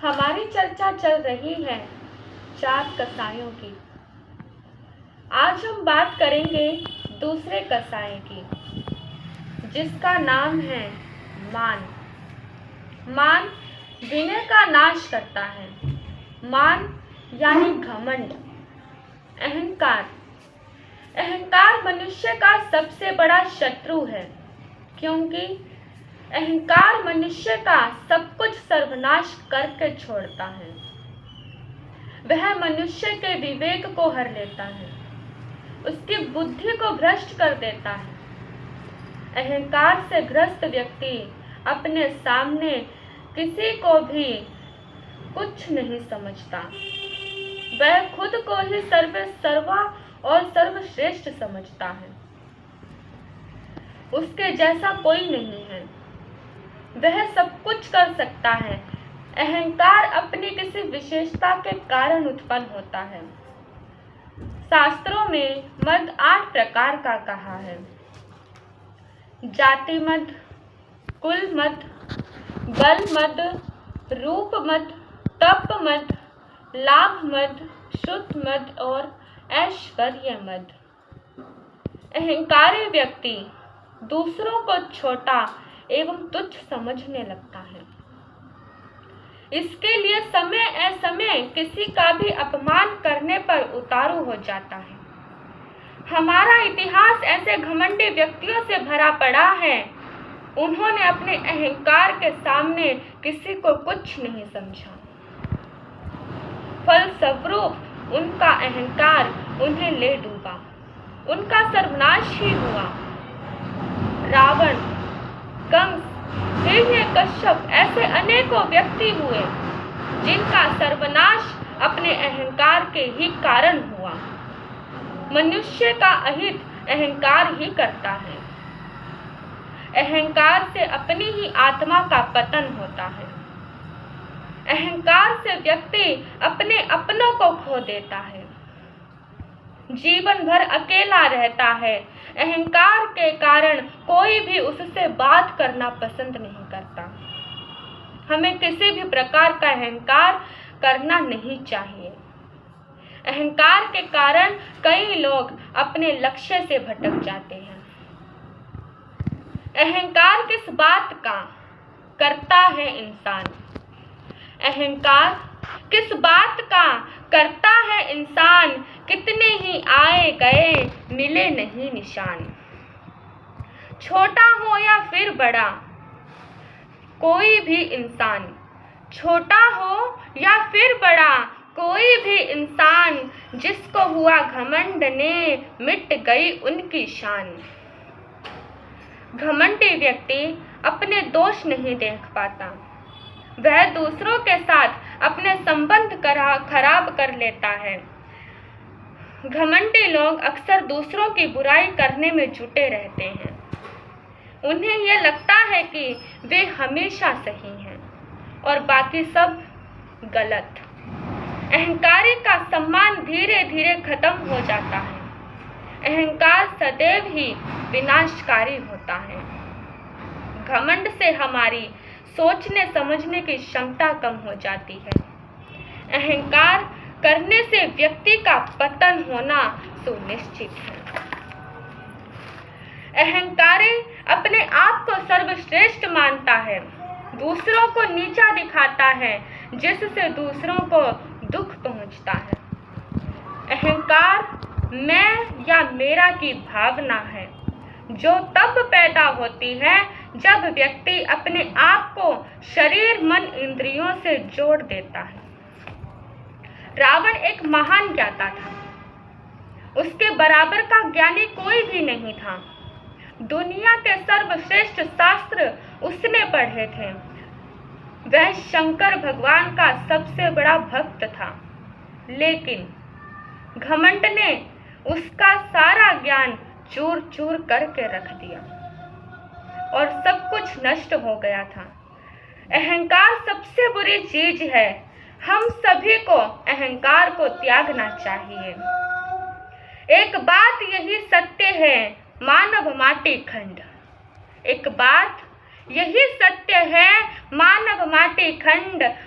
हमारी चर्चा चल रही है 4 कसायों की। आज हम बात करेंगे दूसरे कसाय की, जिसका नाम है मान। मान विनय का नाश करता है। मान यानी घमंड, अहंकार। अहंकार मनुष्य का सबसे बड़ा शत्रु है, क्योंकि अहंकार मनुष्य का सब कुछ सर्वनाश करके छोड़ता है। वह मनुष्य के विवेक को हर लेता है, उसकी बुद्धि को भ्रष्ट कर देता है। अहंकार से ग्रस्त व्यक्ति अपने सामने किसी को भी कुछ नहीं समझता। वह खुद को ही सर्वा और सर्वश्रेष्ठ समझता है। उसके जैसा कोई नहीं है। वह सब कुछ कर सकता है। अहंकार अपनी किसी विशेषता के कारण उत्पन्न होता है। शास्त्रों में मद 8 प्रकार का कहा है। जाति मद, कुल मद, बल मद, रूप मद, तप मद, लाभ मद, शुद्ध मद और ऐश्वर्य मद। अहंकारी व्यक्ति दूसरों को छोटा एवं तुच्छ समझने लगता है। इसके लिए समय असमय किसी का भी अपमान करने पर उतारू हो जाता है। हमारा इतिहास ऐसे घमंडी व्यक्तियों से भरा पड़ा है। उन्होंने अपने अहंकार के सामने किसी को कुछ नहीं समझा। फलस्वरूप उनका अहंकार उन्हें ले डूबा। उनका सर्वनाश ही हुआ। रावण, कंस, हिरण्यकश्यप ऐसे अनेकों व्यक्ति हुए जिनका सर्वनाश अपने अहंकार के ही कारण हुआ। मनुष्य का अहित अहंकार ही करता है। अहंकार से अपनी ही आत्मा का पतन होता है। अहंकार से व्यक्ति अपने अपनों को खो देता है। जीवन भर अकेला रहता है। अहंकार के कारण कोई भी उससे बात करना पसंद नहीं करता। हमें किसी भी प्रकार का अहंकार करना नहीं चाहिए। अहंकार के कारण कई लोग अपने लक्ष्य से भटक जाते हैं। अहंकार किस बात का करता है इंसान? अहंकार किस बात का करता है इंसान? कितने ही आए गए, मिले नहीं निशान। छोटा हो या फिर बड़ा, कोई भी इंसान, छोटा हो या फिर बड़ा, कोई भी इंसान, जिसको हुआ घमंड ने मिट गई उनकी शान। घमंडी व्यक्ति अपने दोष नहीं देख पाता। वह दूसरों के साथ अपने संबंध खराब कर लेता है। घमंडी लोग अक्सर दूसरों की बुराई करने में जुटे रहते हैं। उन्हें यह लगता है कि वे हमेशा सही हैं और बाकी सब गलत। अहंकारी का सम्मान धीरे धीरे खत्म हो जाता है। अहंकार सदैव ही विनाशकारी होता है। घमंड से हमारी सोचने समझने की क्षमता कम हो जाती है। अहंकार करने से व्यक्ति का पतन होना सुनिश्चित है। अहंकारी अपने आप को सर्वश्रेष्ठ मानता है, दूसरों को नीचा दिखाता है, जिससे दूसरों को दुख पहुंचता है। अहंकार मैं या मेरा की भावना है, जो तब पैदा होती है जब व्यक्ति अपने आप को शरीर, मन, इंद्रियों से जोड़ देता है। रावण एक महान ज्ञाता था। उसके बराबर का ज्ञानी कोई भी नहीं था। दुनिया के सर्वश्रेष्ठ शास्त्र उसने पढ़े थे। वह शंकर भगवान का सबसे बड़ा भक्त था, लेकिन घमंड ने उसका सारा ज्ञान चूर चूर करके रख दिया और सब कुछ नष्ट हो गया था। अहंकार सबसे बुरी चीज है। हम सभी को अहंकार को त्यागना चाहिए। एक बात यही सत्य है, मानव माटी खंड। एक बात यही सत्य है, मानव माटी खंड।